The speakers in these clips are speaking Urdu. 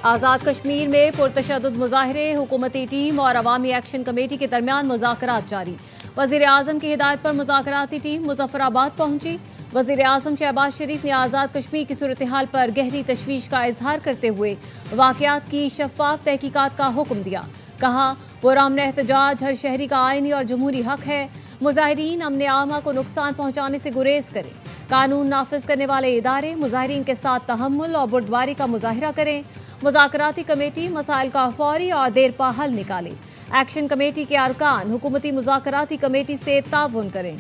آزاد کشمیر میں پرتشدد مظاہرے، حکومتی ٹیم اور عوامی ایکشن کمیٹی کے درمیان مذاکرات جاری۔ وزیر اعظم کی ہدایت پر مذاکراتی ٹیم مظفر آباد پہنچی۔ وزیر اعظم شہباز شریف نے آزاد کشمیر کی صورتحال پر گہری تشویش کا اظہار کرتے ہوئے واقعات کی شفاف تحقیقات کا حکم دیا۔ کہا، پرامن احتجاج ہر شہری کا آئینی اور جمہوری حق ہے۔ مظاہرین امن عامہ کو نقصان پہنچانے سے گریز کریں۔ قانون نافذ کرنے والے ادارے مظاہرین کے ساتھ تحمل اور بردباری کا مظاہرہ کریں۔ مذاکراتی کمیٹی مسائل کا فوری اور دیرپا حل نکالے۔ ایکشن کمیٹی کے ارکان حکومتی مذاکراتی کمیٹی سے تعاون کریں۔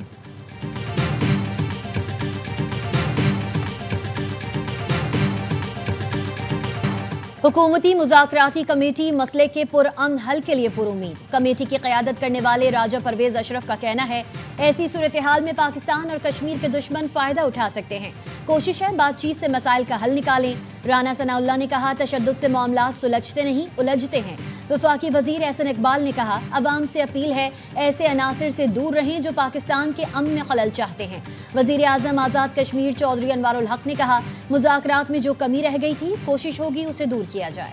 حکومتی مذاکراتی کمیٹی مسئلے کے پرامن حل کے لیے پرامید۔ کمیٹی کی قیادت کرنے والے راجہ پرویز اشرف کا کہنا ہے، ایسی صورتحال میں پاکستان اور کشمیر کے دشمن فائدہ اٹھا سکتے ہیں۔ کوشش ہے بات چیت سے مسائل کا حل نکالیں۔ رانا ثناء اللہ نے کہا، تشدد سے معاملات سلجھتے نہیں، الجھتے ہیں۔ وفاقی وزیر احسن اقبال نے کہا، عوام سے اپیل ہے ایسے عناصر سے دور رہیں جو پاکستان کے امن میں خلل چاہتے ہیں۔ وزیر اعظم آزاد کشمیر چودھری انوار الحق نے کہا، مذاکرات میں جو کمی رہ گئی تھی کوشش ہوگی اسے دور کیا جائے۔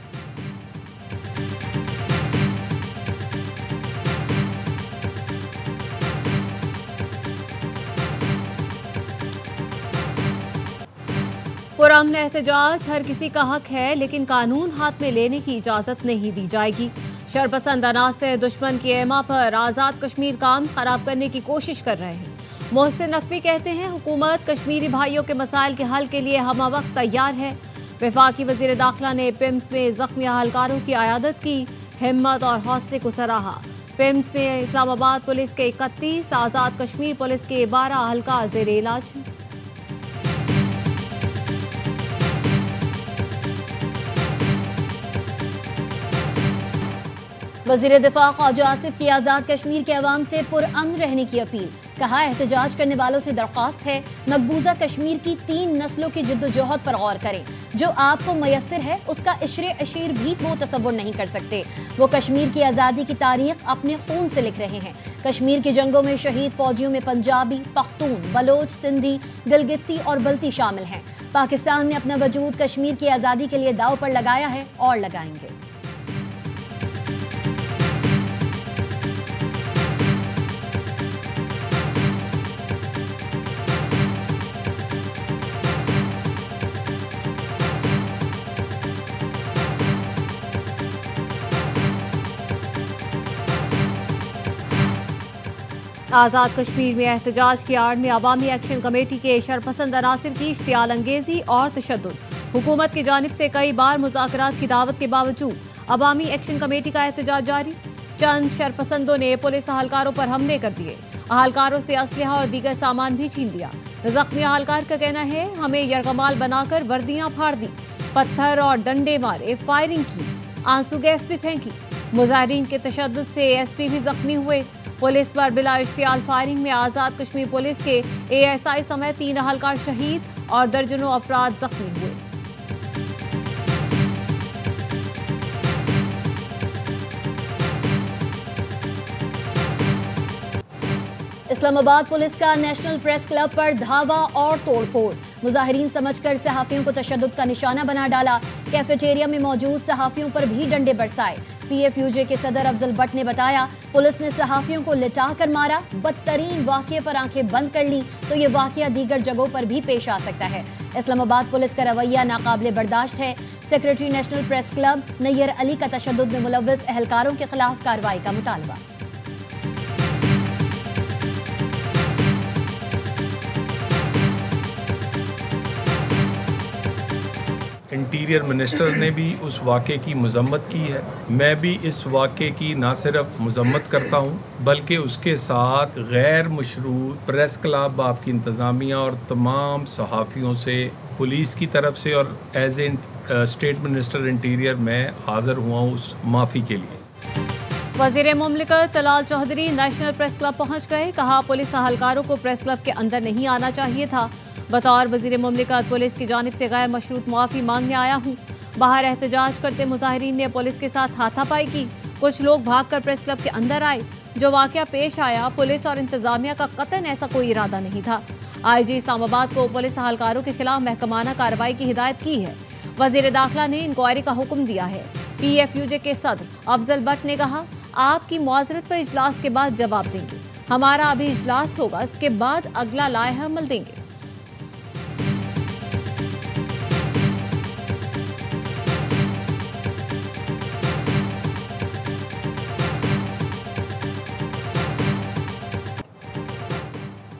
پرامن احتجاج ہر کسی کا حق ہے، لیکن قانون ہاتھ میں لینے کی اجازت نہیں دی جائے گی۔ شرپسند عناصر دشمن کی ایما پر آزاد کشمیر کام خراب کرنے کی کوشش کر رہے ہیں۔ محسن نقوی کہتے ہیں، حکومت کشمیری بھائیوں کے مسائل کے حل کے لیے ہمہ وقت تیار ہے۔ وفاقی وزیر داخلہ نے پیمز میں زخمی اہلکاروں کی عیادت کی، ہمت اور حوصلے کو سراہا۔ پیمز میں اسلام آباد پولیس کے 31، آزاد کشمیر پولیس کے 12 اہلکار زیر علاج۔ وزیر دفاع خواجہ آصف کی آزاد کشمیر کے عوام سے پرامن رہنے کی اپیل۔ کہا، احتجاج کرنے والوں سے درخواست ہے مقبوضہ کشمیر کی 3 نسلوں کی جدوجہد پر غور کریں۔ جو آپ کو میسر ہے اس کا عشر عشیر بھی وہ تصور نہیں کر سکتے۔ وہ کشمیر کی آزادی کی تاریخ اپنے خون سے لکھ رہے ہیں۔ کشمیر کی جنگوں میں شہید فوجیوں میں پنجابی، پختون، بلوچ، سندھی، گلگتی اور بلتی شامل ہیں۔ پاکستان نے اپنا وجود کشمیر کی آزادی کے لیے داؤ پر لگایا ہے اور لگائیں گے۔ آزاد کشمیر میں احتجاج کی آڑ میں عوامی ایکشن کمیٹی کے شرپسند عناصر کی اشتعال انگیزی اور تشدد۔ حکومت کی جانب سے کئی بار مذاکرات کی دعوت کے باوجود عوامی ایکشن کمیٹی کا احتجاج جاری۔ چند شرپسندوں نے پولیس اہلکاروں پر حملے کر دیے، اہلکاروں سے اسلحہ اور دیگر سامان بھی چھین لیا۔ زخمی اہلکار کا کہنا ہے، ہمیں یرغمال بنا کر وردیاں پھاڑ دی، پتھر اور ڈنڈے مارے، فائرنگ کی، آنسو گیس بھی پھینکی۔ مظاہرین کے تشدد سے ایس پی بھی زخمی ہوئے۔ پولیس پر بلا اشتعال فائرنگ میں آزاد کشمیر پولیس کے ASI سمیت 3 اہلکار شہید اور درجنوں افراد زخمی ہوئے۔ اسلام آباد پولیس کا نیشنل پریس کلب پر دھاوا اور توڑ پھوڑ۔ مظاہرین سمجھ کر صحافیوں کو تشدد کا نشانہ بنا ڈالا۔ کیفیٹیریا میں موجود صحافیوں پر بھی ڈنڈے برسائے۔ PFUJ کے صدر افضل بٹ نے بتایا، پولیس نے صحافیوں کو لٹا کر مارا۔ بدترین واقعے پر آنکھیں بند کر لی تو یہ واقعہ دیگر جگہوں پر بھی پیش آ سکتا ہے۔ اسلام آباد پولیس کا رویہ ناقابل برداشت ہے۔ سیکریٹری نیشنل پریس کلب نیر علی کا تشدد میں ملوث اہلکاروں کے خلاف کارروائی کا مطالبہ۔ انٹیریئر منسٹر نے بھی اس واقعے کی مذمت کی ہے۔ میں بھی اس واقعے کی نہ صرف مذمت کرتا ہوں بلکہ اس کے ساتھ غیر مشروط پریس کلب، آپ کی انتظامیہ اور تمام صحافیوں سے پولیس کی طرف سے اور as a state minister interior میں حاضر ہوا ہوں اس معافی کے لیے۔ وزیر مملکت Talal Chaudhry national press club پہنچ گئے۔ کہا، پولیس اہلکاروں کو پریس کلب کے اندر نہیں آنا چاہیے تھا۔ بطور وزیر مملکت پولیس کی جانب سے غیر مشروط معافی مانگنے آیا ہوں۔ باہر احتجاج کرتے مظاہرین نے پولیس کے ساتھ ہاتھا پائی کی۔ کچھ لوگ بھاگ کر پریس کلب کے اندر آئے۔ جو واقعہ پیش آیا، پولیس اور انتظامیہ کا قطعاً ایسا کوئی ارادہ نہیں تھا۔ IG اسلام آباد کو پولیس اہلکاروں کے خلاف محکمانہ کارروائی کی ہدایت کی ہے۔ وزیر داخلہ نے انکوائری کا حکم دیا ہے۔ PFUJ کے صدر افضل بٹ نے کہا، آپ کی معذرت پر اجلاس کے بعد جواب دیں گے۔ ہمارا ابھی اجلاس ہوگا، اس کے بعد اگلا لائحہ عمل دیں گے۔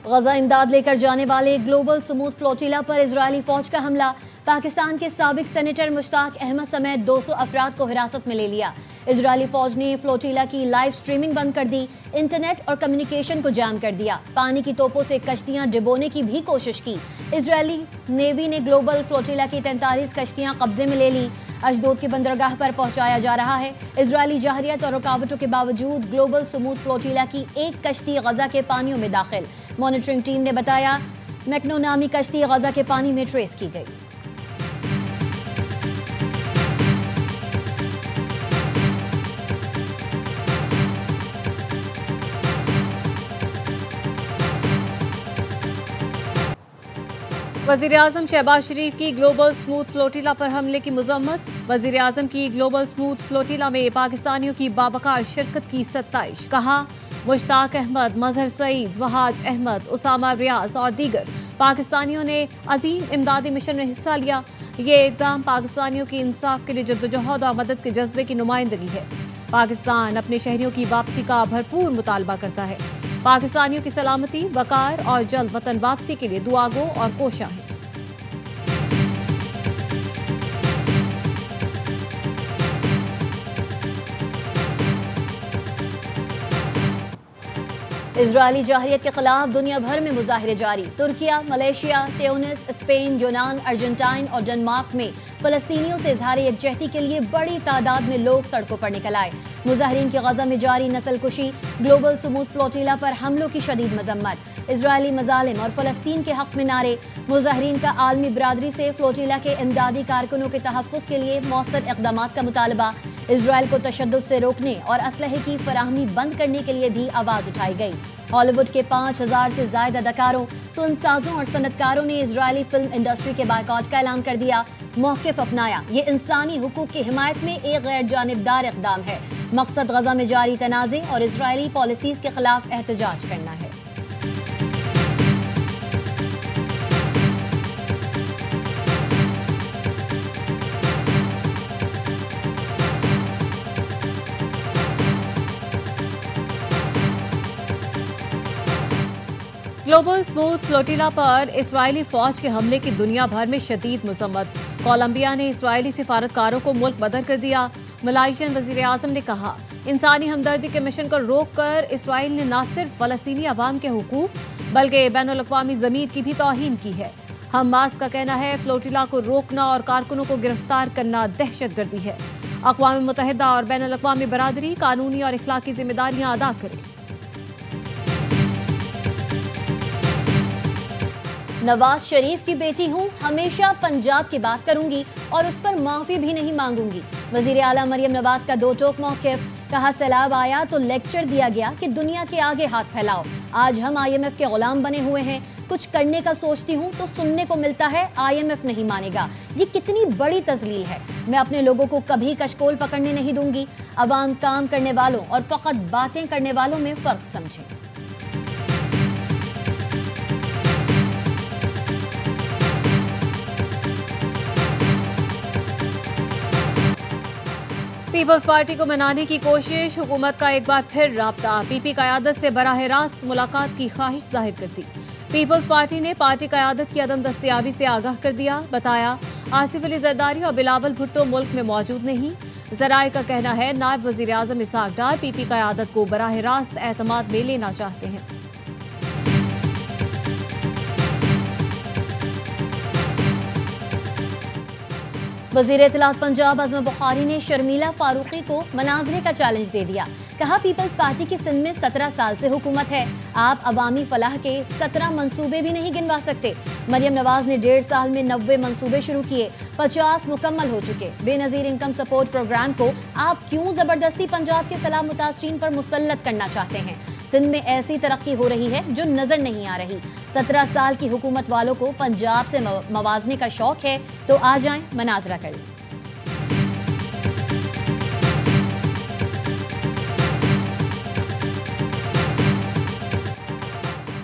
غزہ امداد لے کر جانے والے گلوبل سموتھ فلوٹیلا پر اسرائیلی فوج کا حملہ، پاکستان کے سابق سینیٹر مشتاق احمد سمیت 200 افراد کو حراست میں لے لیا۔ اسرائیلی فوج نے فلوٹیلا کی لائیو سٹریمنگ بند کر دی، انٹرنیٹ اور کمیونیکیشن کو جام کر دیا، پانی کی توپوں سے کشتیاں ڈبونے کی بھی کوشش کی۔ اسرائیلی نیوی نے گلوبل فلوٹیلا کی 43 کشتیاں قبضے میں لے لیں، اشدود کی بندرگاہ پر پہنچایا جا رہا ہے۔ اسرائیلی جارحیت اور رکاوٹوں کے باوجود گلوبل سموتھ فلوٹیلا کی ایک کشتی غزہ کے پانیوں میں داخل۔ مانیٹرنگ ٹیم نے بتایا، میکنو نامی کشتی غزہ کے پانی میں ٹریس کی گئی۔ وزیراعظم شہباز شریف کی گلوبل سموتھ فلوٹیلا پر حملے کی مذمت۔ وزیراعظم کی گلوبل سموتھ فلوٹیلا میں پاکستانیوں کی باوقار شرکت کی ستائش، کہا مشتاق احمد، مظہر سعید، وہاج احمد، اسامہ ریاض اور دیگر پاکستانیوں نے عظیم امدادی مشن میں حصہ لیا۔ یہ اقدام پاکستانیوں کی انصاف کے لیے جدوجہد اور مدد کے جذبے کی نمائندگی ہے۔ پاکستان اپنے شہریوں کی واپسی کا بھرپور مطالبہ کرتا ہے۔ پاکستانیوں کی سلامتی، وقار اور جلد وطن واپسی کے لیے دعا گو اور کوشاں ہیں۔ اسرائیلی جارحیت کے خلاف دنیا بھر میں مظاہرے جاری۔ ترکیہ، ملیشیا، تیونس، اسپین، یونان، ارجنٹائن اور ڈنمارک میں فلسطینیوں سے اظہار یکجہتی کے لیے بڑی تعداد میں لوگ سڑکوں پر نکل آئے۔ مظاہرین کی غزہ میں جاری نسل کشی، گلوبل سموتھ فلوٹیلا پر حملوں کی شدید مذمت، اسرائیلی مظالم اور فلسطین کے حق میں نعرے۔ مظاہرین کا عالمی برادری سے فلوٹیلا کے امدادی کارکنوں کے تحفظ کے لیے مؤثر اقدامات کا مطالبہ۔ اسرائیل کو تشدد سے روکنے اور اسلحے کی فراہمی بند کرنے کے لیے بھی آواز اٹھائی گئی۔ ہالی ووڈ کے 5000 سے زائد اداکاروں، فلم سازوں اور صنعت کاروں نے اسرائیلی فلم انڈسٹری کے بائیکاٹ کا اعلان کر دیا، موقف اپنایا۔ یہ انسانی حقوق کی حمایت میں ایک غیر جانبدار اقدام ہے۔ مقصد غزہ میں جاری تنازع اور اسرائیلی پالیسیز کے خلاف احتجاج کرنا ہے۔ گلوبل سموتھ فلوٹیلا پر اسرائیلی فوج کے حملے کی دنیا بھر میں شدید مذمت۔ کولمبیا نے اسرائیلی سفارتکاروں کو ملک بدر کر دیا۔ ملائیشین وزیر اعظم نے کہا، انسانی ہمدردی کے مشن کو روک کر اسرائیل نے نہ صرف فلسطینی عوام کے حقوق بلکہ بین الاقوامی ضمیر کی بھی توہین کی ہے۔ حماس کا کہنا ہے فلوٹیلا کو روکنا اور کارکنوں کو گرفتار کرنا دہشت گردی ہے۔ اقوام متحدہ اور بین الاقوامی برادری قانونی اور اخلاقی ذمہ داریاں ادا کرے۔ نواز شریف کی بیٹی ہوں، ہمیشہ پنجاب کی بات کروں گی اور اس پر معافی بھی نہیں مانگوں گی۔ وزیر اعلیٰ مریم نواز کا دو ٹوک موقف، کہا سیلاب آیا تو لیکچر دیا گیا کہ دنیا کے آگے ہاتھ پھیلاؤ۔ آج ہم IMF کے غلام بنے ہوئے ہیں، کچھ کرنے کا سوچتی ہوں تو سننے کو ملتا ہے IMF نہیں مانے گا۔ یہ کتنی بڑی تذلیل ہے۔ میں اپنے لوگوں کو کبھی کشکول پکڑنے نہیں دوں گی۔ عوام کام کرنے والوں اور فقط باتیں کرنے والوں میں فرق سمجھیں۔ پیپلز پارٹی کو منانے کی کوشش، حکومت کا ایک بار پھر رابطہ، پی پی قیادت سے براہ راست ملاقات کی خواہش ظاہر کر دی۔ پیپلز پارٹی نے پارٹی قیادت کی عدم دستیابی سے آگاہ کر دیا، بتایا آصف علی زرداری اور بلاول بھٹو ملک میں موجود نہیں۔ ذرائع کا کہنا ہے نائب وزیر اعظم اسحاق ڈار پی پی قیادت کو براہ راست اعتماد میں لینا چاہتے ہیں۔ وزیر اطلاعات پنجاب عظمت بخاری نے شرمیلا فاروقی کو مناظرے کا چیلنج دے دیا، کہا پیپلز پارٹی کی سندھ میں 17 سال سے حکومت ہے، آپ عوامی فلاح کے 17 منصوبے بھی نہیں گنوا سکتے۔ مریم نواز نے 1.5 سال میں 90 منصوبے شروع کیے، 50 مکمل ہو چکے۔ بے نظیر انکم سپورٹ پروگرام کو آپ کیوں زبردستی پنجاب کے سیلاب متاثرین پر مسلط کرنا چاہتے ہیں؟ سندھ میں ایسی ترقی ہو رہی ہے جو نظر نہیں آ رہی۔ 17 سال کی حکومت والوں کو پنجاب سے موازنے کا شوق ہے تو آ جائیں مناظرہ کر لیں۔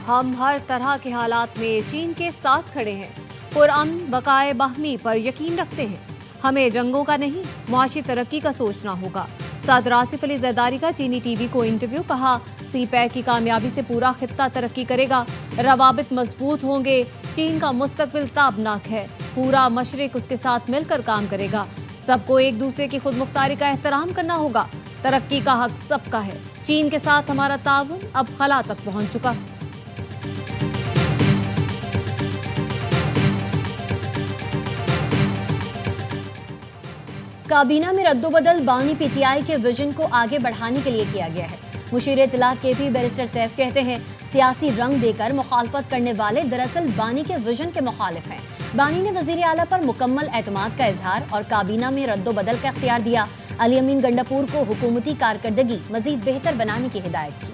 ہم ہر طرح کے حالات میں چین کے ساتھ کھڑے ہیں، پرامن بقائے باہمی پر یقین رکھتے ہیں۔ ہمیں جنگوں کا نہیں، معاشی ترقی کا سوچنا ہوگا۔ صدر آصف علی زرداری کا چینی ٹی وی کو انٹرویو، کہا سی پیک کی کامیابی سے پورا خطہ ترقی کرے گا، روابط مضبوط ہوں گے، چین کا مستقبل تابناک ہے، پورا مشرق اس کے ساتھ مل کر کام کرے گا، سب کو ایک دوسرے کی خود مختاری کا احترام کرنا ہوگا، ترقی کا حق سب کا ہے، چین کے ساتھ ہمارا تعاون اب خلا تک پہنچ چکا۔ کابینہ میں رد و بدل بانی پی ٹی آئی کے ویژن کو آگے بڑھانے کے لیے کیا گیا ہے۔ مشیر اطلاعات کے پی بیرسٹر سیف کہتے ہیں سیاسی رنگ دے کر مخالفت کرنے والے دراصل بانی کے ویژن کے مخالف ہیں۔ بانی نے وزیر اعلیٰ پر مکمل اعتماد کا اظہار اور کابینہ میں رد و بدل کا اختیار دیا۔ علی امین گنڈاپور کو حکومتی کارکردگی مزید بہتر بنانے کی ہدایت کی۔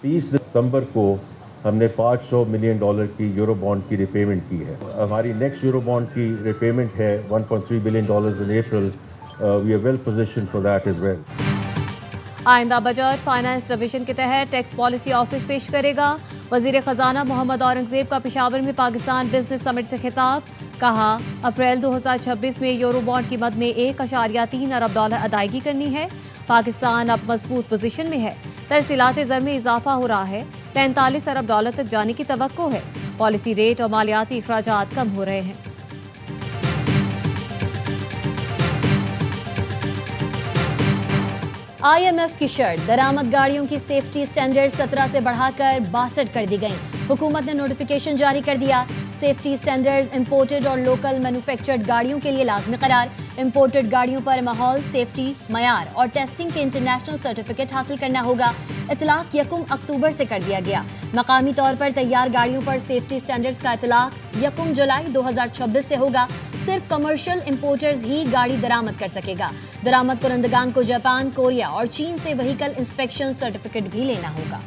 30 دسمبر کو ہم نے $500 ملین کی یورو بانڈ کی ریپیمنٹ کی ہے۔ ہماری نیکسٹ یورو بانڈ کی ریپیمنٹ ہے $1.3 billion in April. We are well position for that as well. آئندہ بجٹ فائنانس ڈویژن کے تحت ٹیکس پالیسی آفس پیش کرے گا۔ وزیر خزانہ محمد اورنگزیب کا پشاور میں پاکستان بزنس سمٹ سے خطاب، کہا اپریل 2026 میں یورو بانڈ کی مد میں $1.3 ارب ادائیگی کرنی ہے۔ پاکستان اب مضبوط پوزیشن میں ہے، ترسیلات زر میں اضافہ ہو رہا ہے، $43 ارب تک جانے کی توقع ہے، پالیسی ریٹ اور مالیاتی اخراجات کم ہو رہے ہیں۔ آئی ایم ایف کی شرط، درآمد گاڑیوں کی سیفٹی سٹینڈرڈ 17 سے بڑھا کر 62 کر دی گئیں۔ حکومت نے نوٹیفیکیشن جاری کر دیا۔ سیفٹی سٹینڈرڈز امپورٹڈ اور لوکل مینوفیکچرڈ گاڑیوں کے لیے لازمی قرار۔ امپورٹڈ گاڑیوں پر ماحول، سیفٹی، معیار اور ٹیسٹنگ کے انٹرنیشنل سرٹیفکیٹ حاصل کرنا ہوگا۔ اطلاق 1 اکتوبر سے کر دیا گیا۔ مقامی طور پر تیار گاڑیوں پر سیفٹی سٹینڈرڈز کا اطلاق 1 جولائی 2026 سے ہوگا۔ صرف کمرشل امپورٹرز ہی گاڑی درآمد کر سکے گا۔ درآمد کنندگان کو جاپان، کوریا اور چین سے وہیکل انسپیکشن سرٹیفکیٹ بھی لینا ہوگا۔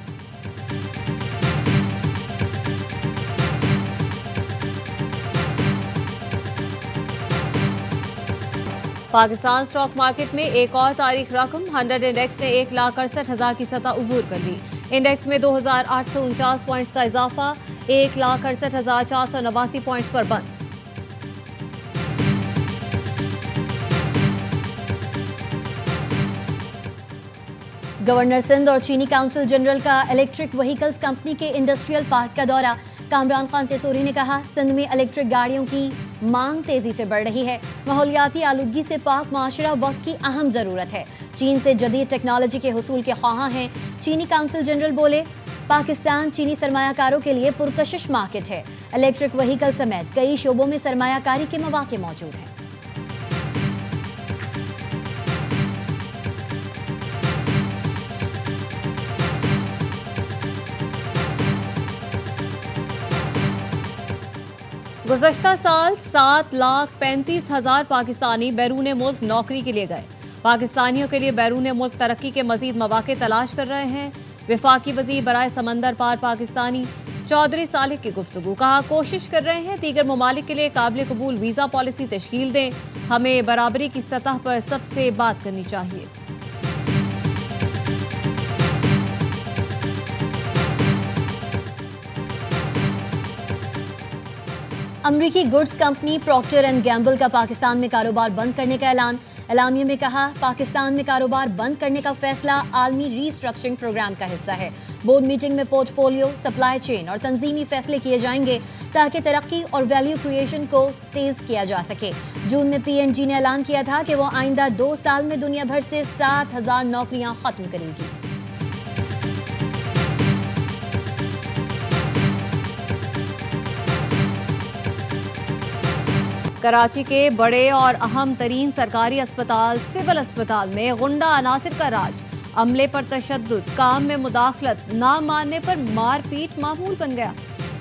پاکستان اسٹاک مارکیٹ میں ایک اور تاریخ رقم، 100 انڈیکس نے 1,68,000 کی سطح عبور کر لی۔ انڈیکس میں 2,849 پوائنٹس کا اضافہ، 1,68,489 پوائنٹس پر بند۔ گورنر سندھ اور چینی کونسل جنرل کا الیکٹرک وہیکلز کمپنی کے انڈسٹریل پارک کا دورہ۔ کامران خان تیسوری نے کہا سندھ میں الیکٹرک گاڑیوں کی مانگ تیزی سے بڑھ رہی ہے، ماحولیاتی آلودگی سے پاک معاشرہ وقت کی اہم ضرورت ہے، چین سے جدید ٹیکنالوجی کے حصول کے خواہاں ہیں۔ چینی کونسل جنرل بولے پاکستان چینی سرمایہ کاروں کے لیے پرکشش مارکیٹ ہے، الیکٹرک وہیکل سمیت کئی شعبوں میں سرمایہ کاری کے مواقع موجود ہیں۔ گزشتہ سال 7,35,000 پاکستانی بیرون ملک نوکری کے لیے گئے۔ پاکستانیوں کے لیے بیرون ملک ترقی کے مزید مواقع تلاش کر رہے ہیں۔ وفاقی وزیر برائے سمندر پار پاکستانی چودھری صالح کی گفتگو، کہا کوشش کر رہے ہیں دیگر ممالک کے لیے قابل قبول ویزا پالیسی تشکیل دیں، ہمیں برابری کی سطح پر سب سے بات کرنی چاہیے۔ امریکی goods company Procter and gamble کا پاکستان میں کاروبار بند کرنے کا اعلان۔ اعلامیے میں کہا پاکستان میں کاروبار بند کرنے کا فیصلہ عالمی ری اسٹرکچرنگ پروگرام کا حصہ ہے۔ بورڈ میٹنگ میں پورٹ فولیو، سپلائی چین اور تنظیمی فیصلے کیے جائیں گے تاکہ ترقی اور ویلیو کریشن کو تیز کیا جا سکے۔ جون میں پی اینڈ جی نے اعلان کیا تھا کہ وہ آئندہ 2 سال میں دنیا بھر سے 7,000 نوکریاں ختم کرے گی۔ کراچی کے بڑے اور اہم ترین سرکاری اسپتال سول اسپتال میں غنڈہ عناصر کا راج، عملے پر تشدد، کام میں مداخلت نہ ماننے پر مار پیٹ معمول بن گیا۔